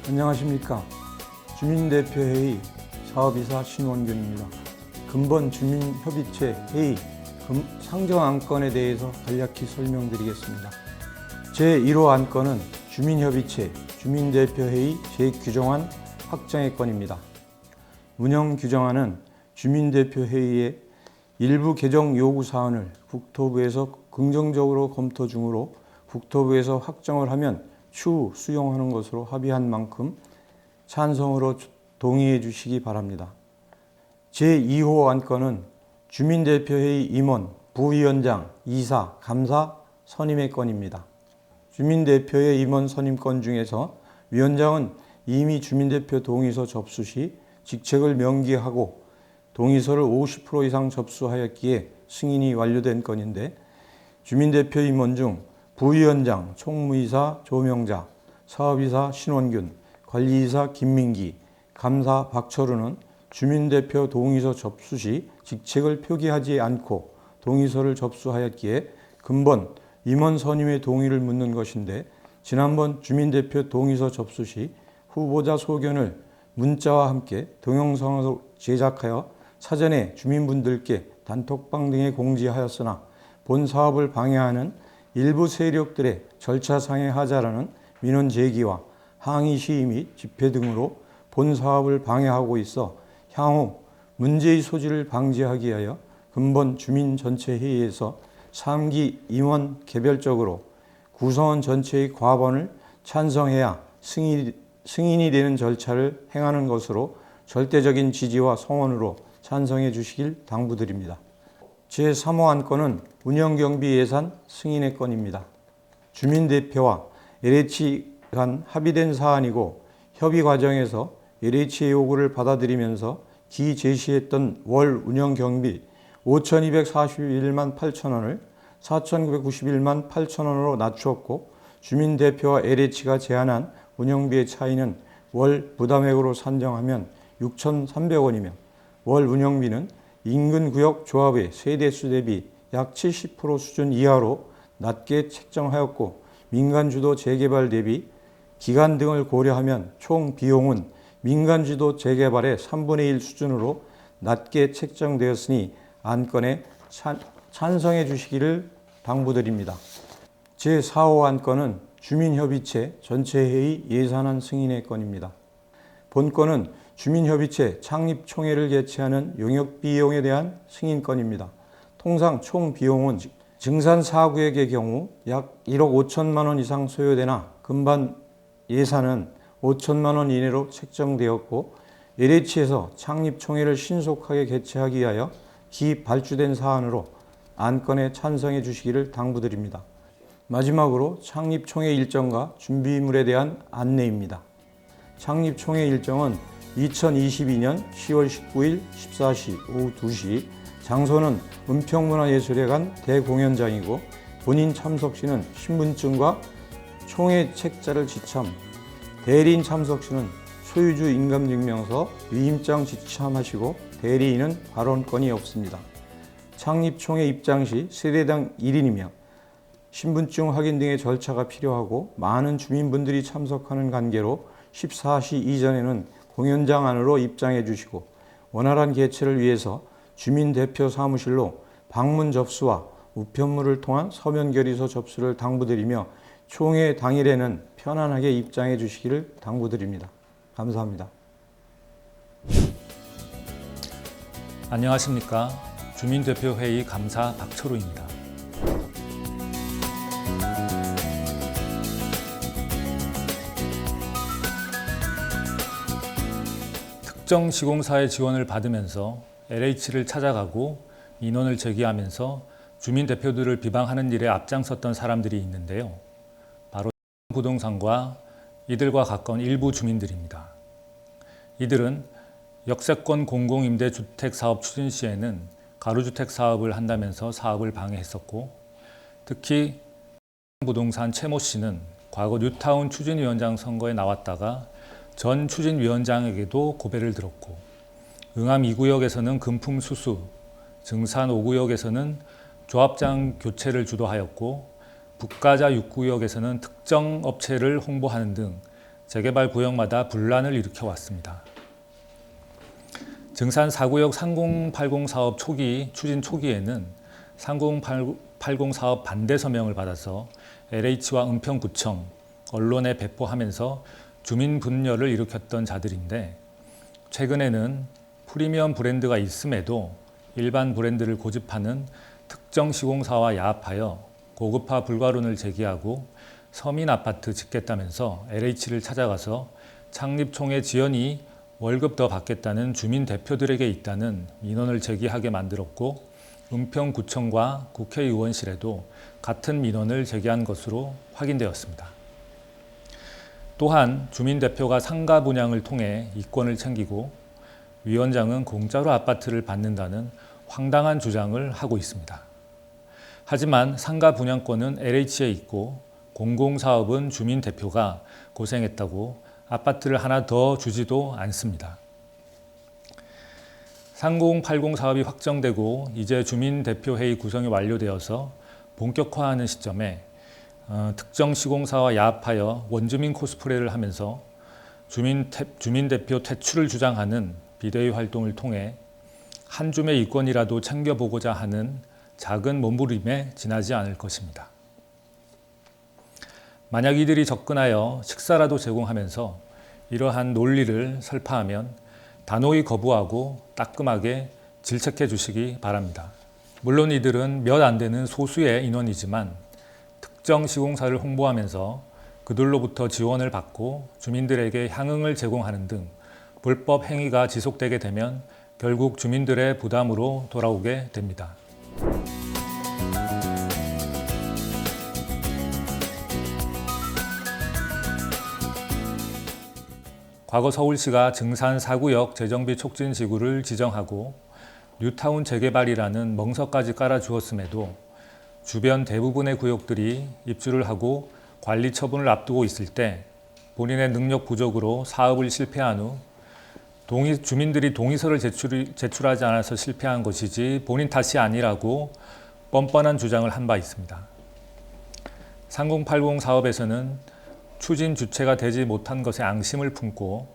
안녕하십니까. 주민대표회의 사업이사 신원균입니다. 근본 주민협의체 회의 상정안건에 대해서 간략히 설명드리겠습니다. 제1호 안건은 주민협의체 주민대표회의 재규정안 확정의 건입니다. 운영규정안은 주민대표회의의 일부 개정 요구사항을 국토부에서 긍정적으로 검토 중으로 국토부에서 확정을 하면 추후 수용하는 것으로 합의한 만큼 찬성으로 동의해 주시기 바랍니다. 제2호 안건은 주민대표회의 임원, 부위원장, 이사, 감사 선임의 건입니다. 주민대표의 임원 선임권 중에서 위원장은 이미 주민대표 동의서 접수 시 직책을 명기하고 동의서를 50% 이상 접수하였기에 승인이 완료된 건인데, 주민대표 임원 중 부위원장, 총무이사 조명자, 사업이사 신원균, 관리이사 김민기, 감사 박철우는 주민대표 동의서 접수 시 직책을 표기하지 않고 동의서를 접수하였기에 근본 임원 선임의 동의를 묻는 것인데, 지난번 주민대표 동의서 접수 시 후보자 소견을 문자와 함께 동영상으로 제작하여 사전에 주민분들께 단톡방 등에 공지하였으나 본 사업을 방해하는 일부 세력들의 절차상의 하자라는 민원 제기와 항의 시위 및 집회 등으로 본 사업을 방해하고 있어 향후 문제의 소지를 방지하기 위하여 근본 주민전체회의에서 3기 임원 개별적으로 구성원 전체의 과반을 찬성해야 승인이 되는 절차를 행하는 것으로 절대적인 지지와 성원으로 찬성해 주시길 당부드립니다. 제3호 안건은 운영경비 예산 승인의 건입니다. 주민대표와 LH 간 합의된 사안이고, 협의 과정에서 LH의 요구를 받아들이면서 기 제시했던 월 운영경비 5,241만 8천 원을 4,991만 8천 원으로 낮추었고, 주민대표와 LH가 제안한 운영비의 차이는 월 부담액으로 산정하면 6,300원이며 월 운영비는 인근 구역 조합의 세대수 대비 약 70% 수준 이하로 낮게 책정하였고, 민간주도 재개발 대비 기간 등을 고려하면 총 비용은 민간주도 재개발의 3분의 1 수준으로 낮게 책정되었으니 안건에 찬성해 주시기를 당부드립니다. 제4호 안건은 주민협의체 전체회의 예산안 승인의 건입니다. 본 건은 주민협의체 창립총회를 개최하는 용역비용에 대한 승인건입니다. 통상 총 비용은 증산 4구역의 경우 약 1억 5천만 원 이상 소요되나 금반 예산은 5천만 원 이내로 책정되었고, LH에서 창립총회를 신속하게 개최하기 위하여 기발주된 사안으로 안건에 찬성해 주시기를 당부드립니다. 마지막으로 창립총회 일정과 준비물에 대한 안내입니다. 창립총회 일정은 2022년 10월 19일 14시 오후 2시, 장소는 은평문화예술회관 대공연장이고, 본인 참석 시는 신분증과 총회 책자를 지참, 대리인 참석 시는 소유주 인감증명서, 위임장 지참하시고 대리인은 발언권이 없습니다. 창립총회 입장 시 세대당 1인이며 신분증 확인 등의 절차가 필요하고, 많은 주민분들이 참석하는 관계로 14시 이전에는 공연장 안으로 입장해 주시고, 원활한 개최를 위해서 주민대표 사무실로 방문 접수와 우편물을 통한 서면 결의서 접수를 당부드리며, 총회 당일에는 편안하게 입장해 주시기를 당부드립니다. 감사합니다. 안녕하십니까. 주민대표회의 감사 박철우입니다. 특정 시공사의 지원을 받으면서 LH를 찾아가고 민원을 제기하면서 주민대표들을 비방하는 일에 앞장섰던 사람들이 있는데요. 바로 부동산과 이들과 가까운 일부 주민들입니다. 이들은 역세권 공공임대주택 사업 추진 시에는 가로주택 사업을 한다면서 사업을 방해했었고, 특히 부동산 최모 씨는 과거 뉴타운 추진위원장 선거에 나왔다가 전 추진위원장에게도 고배를 들었고, 응암 2구역에서는 금품 수수, 증산 5구역에서는 조합장 교체를 주도하였고, 북가자 6구역에서는 특정 업체를 홍보하는 등 재개발 구역마다 분란을 일으켜 왔습니다. 증산 4구역 3080 사업 추진 초기에는 3080 사업 반대 서명을 받아서 LH와 은평구청, 언론에 배포하면서 주민 분열을 일으켰던 자들인데, 최근에는 프리미엄 브랜드가 있음에도 일반 브랜드를 고집하는 특정 시공사와 야합하여 고급화 불가론을 제기하고 서민 아파트 짓겠다면서 LH를 찾아가서 창립총회 지연이 월급 더 받겠다는 주민 대표들에게 있다는 민원을 제기하게 만들었고, 은평구청과 국회의원실에도 같은 민원을 제기한 것으로 확인되었습니다. 또한 주민 대표가 상가 분양을 통해 이권을 챙기고 위원장은 공짜로 아파트를 받는다는 황당한 주장을 하고 있습니다. 하지만 상가 분양권은 LH에 있고 공공사업은 주민 대표가 고생했다고 아파트를 하나 더 주지도 않습니다. 3080 사업이 확정되고 이제 주민대표회의 구성이 완료되어서 본격화하는 시점에 특정 시공사와 야합하여 원주민 코스프레를 하면서 주민대표 퇴출을 주장하는 비대위 활동을 통해 한 줌의 이권이라도 챙겨보고자 하는 작은 몸부림에 지나지 않을 것입니다. 만약 이들이 접근하여 식사라도 제공하면서 이러한 논리를 설파하면 단호히 거부하고 따끔하게 질책해 주시기 바랍니다. 물론 이들은 몇 안 되는 소수의 인원이지만 특정 시공사를 홍보하면서 그들로부터 지원을 받고 주민들에게 향응을 제공하는 등 불법 행위가 지속되게 되면 결국 주민들의 부담으로 돌아오게 됩니다. 과거 서울시가 증산 4구역 재정비 촉진 지구를 지정하고 뉴타운 재개발이라는 멍석까지 깔아주었음에도 주변 대부분의 구역들이 입주를 하고 관리 처분을 앞두고 있을 때 본인의 능력 부족으로 사업을 실패한 후 주민들이 동의서를 제출하지 않아서 실패한 것이지 본인 탓이 아니라고 뻔뻔한 주장을 한 바 있습니다. 3080 사업에서는 추진 주체가 되지 못한 것에 앙심을 품고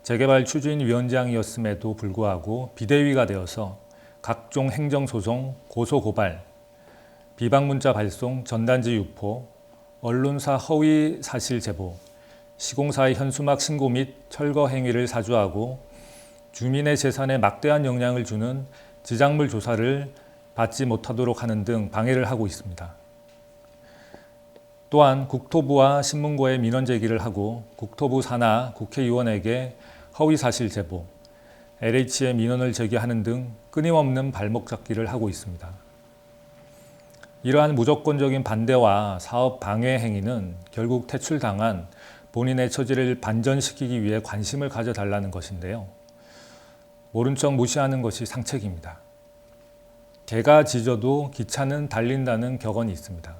재개발 추진위원장이었음에도 불구하고 비대위가 되어서 각종 행정소송, 고소고발, 비방문자 발송, 전단지 유포, 언론사 허위 사실 제보, 시공사의 현수막 신고 및 철거 행위를 사주하고 주민의 재산에 막대한 영향을 주는 지작물 조사를 받지 못하도록 하는 등 방해를 하고 있습니다. 또한 국토부와 신문고에 민원 제기를 하고 국토부 산하 국회의원에게 허위사실 제보, LH에 민원을 제기하는 등 끊임없는 발목 잡기를 하고 있습니다. 이러한 무조건적인 반대와 사업 방해 행위는 결국 퇴출당한 본인의 처지를 반전시키기 위해 관심을 가져달라는 것인데요. 모른 척 무시하는 것이 상책입니다. 개가 짖어도 기차는 달린다는 격언이 있습니다.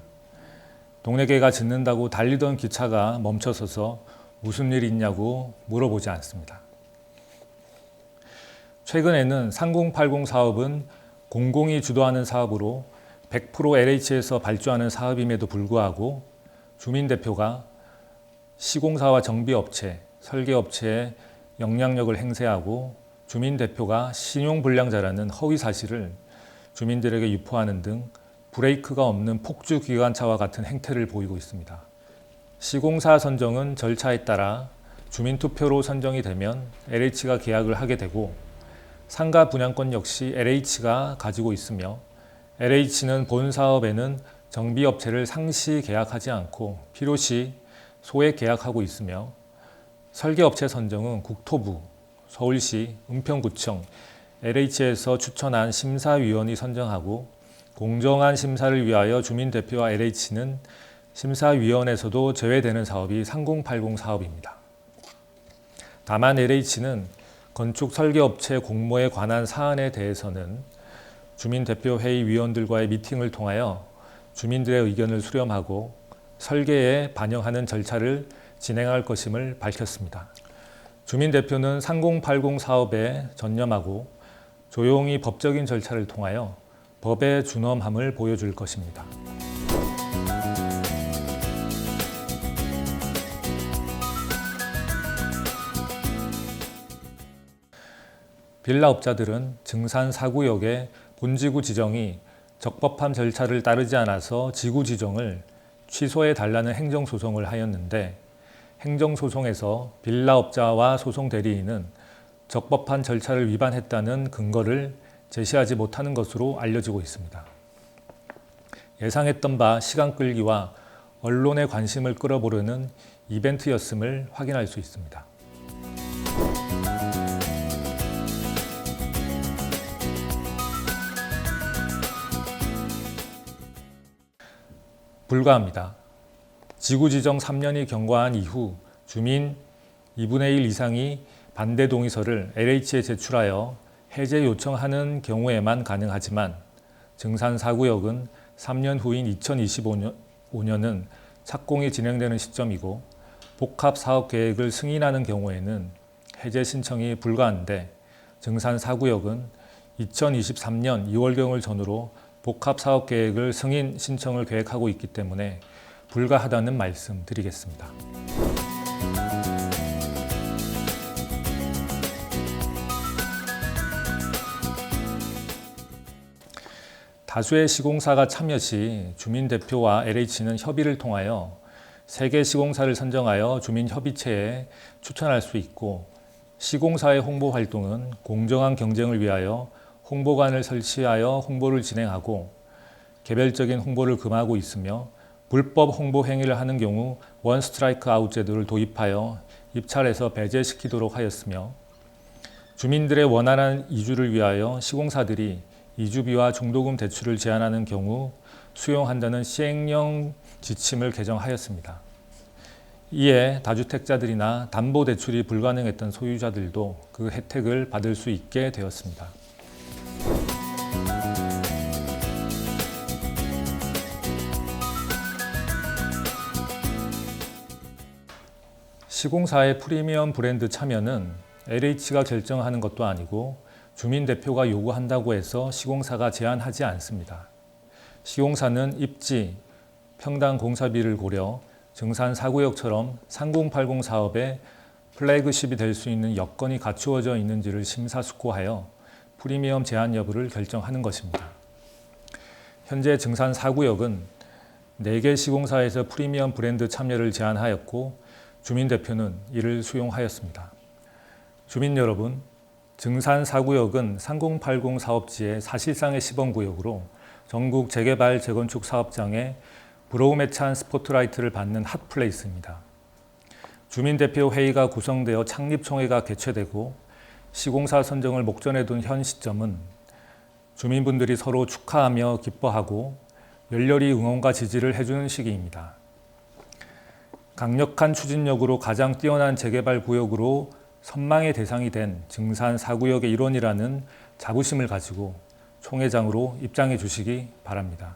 동네 개가 짖는다고 달리던 기차가 멈춰서서 무슨 일이 있냐고 물어보지 않습니다. 최근에는 3080 사업은 공공이 주도하는 사업으로 100% LH에서 발주하는 사업임에도 불구하고 주민대표가 시공사와 정비업체, 설계업체에 영향력을 행사하고 주민대표가 신용불량자라는 허위사실을 주민들에게 유포하는 등 브레이크가 없는 폭주기관차와 같은 행태를 보이고 있습니다. 시공사 선정은 절차에 따라 주민투표로 선정이 되면 LH가 계약을 하게 되고 상가 분양권 역시 LH가 가지고 있으며 LH는 본 사업에는 정비업체를 상시 계약하지 않고 필요시 소액 계약하고 있으며 설계업체 선정은 국토부, 서울시, 은평구청, LH에서 추천한 심사위원이 선정하고 공정한 심사를 위하여 주민대표와 LH는 심사위원회에서도 제외되는 사업이 3080 사업입니다. 다만 LH는 건축 설계업체 공모에 관한 사안에 대해서는 주민대표회의 위원들과의 미팅을 통하여 주민들의 의견을 수렴하고 설계에 반영하는 절차를 진행할 것임을 밝혔습니다. 주민대표는 3080 사업에 전념하고 조용히 법적인 절차를 통하여 법의 준엄함을 보여줄 것입니다. 빌라업자들은 증산 4구역의 본지구 지정이 적법한 절차를 따르지 않아서 지구 지정을 취소해달라는 행정소송을 하였는데, 행정소송에서 빌라업자와 소송 대리인은 적법한 절차를 위반했다는 근거를 제시하지 못하는 것으로 알려지고 있습니다. 예상했던 바 시간 끌기와 언론의 관심을 끌어보려는 이벤트였음을 확인할 수 있습니다. 불가합니다. 지구 지정 3년이 경과한 이후 주민 2분의 1 이상이 반대 동의서를 LH에 제출하여 해제 요청하는 경우에만 가능하지만, 증산 4구역은 3년 후인 2025년은 착공이 진행되는 시점이고 복합 사업 계획을 승인하는 경우에는 해제 신청이 불가한데, 증산 4구역은 2023년 2월경을 전후로 복합 사업 계획을 승인 신청을 계획하고 있기 때문에 불가하다는 말씀 드리겠습니다. 다수의 시공사가 참여 시 주민대표와 LH는 협의를 통하여 3개 시공사를 선정하여 주민협의체에 추천할 수 있고, 시공사의 홍보 활동은 공정한 경쟁을 위하여 홍보관을 설치하여 홍보를 진행하고, 개별적인 홍보를 금하고 있으며 불법 홍보 행위를 하는 경우 원 스트라이크 아웃 제도를 도입하여 입찰에서 배제시키도록 하였으며, 주민들의 원활한 이주를 위하여 시공사들이 이주비와 중도금 대출을 제한하는 경우 수용한다는 시행령 지침을 개정하였습니다. 이에 다주택자들이나 담보대출이 불가능했던 소유자들도 그 혜택을 받을 수 있게 되었습니다. 시공사의 프리미엄 브랜드 참여는 LH가 결정하는 것도 아니고 주민대표가 요구한다고 해서 시공사가 제한하지 않습니다. 시공사는 입지, 평당 공사비를 고려 증산 4구역처럼 3080 사업의 플래그십이 될 수 있는 여건이 갖추어져 있는지를 심사숙고하여 프리미엄 제한 여부를 결정하는 것입니다. 현재 증산 4구역은 4개 시공사에서 프리미엄 브랜드 참여를 제안하였고, 주민대표는 이를 수용하였습니다. 주민 여러분, 증산 4구역은 3080 사업지의 사실상의 시범구역으로 전국 재개발 재건축 사업장에 브로우매찬 스포트라이트를 받는 핫플레이스입니다. 주민대표 회의가 구성되어 창립총회가 개최되고 시공사 선정을 목전에 둔 현 시점은 주민분들이 서로 축하하며 기뻐하고 열렬히 응원과 지지를 해주는 시기입니다. 강력한 추진력으로 가장 뛰어난 재개발 구역으로 선망의 대상이 된 증산 4구역의 일원이라는 자부심을 가지고 총회장으로 입장해 주시기 바랍니다.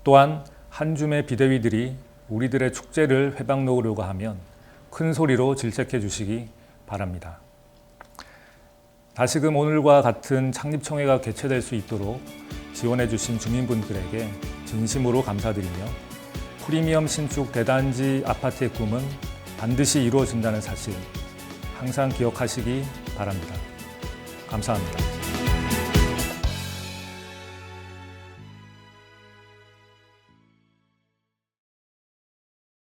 또한 한 줌의 비대위들이 우리들의 축제를 회방 놓으려고 하면 큰 소리로 질책해 주시기 바랍니다. 다시금 오늘과 같은 창립총회가 개최될 수 있도록 지원해 주신 주민분들에게 진심으로 감사드리며, 프리미엄 신축 대단지 아파트의 꿈은 반드시 이루어진다는 사실 항상 기억하시기 바랍니다. 감사합니다.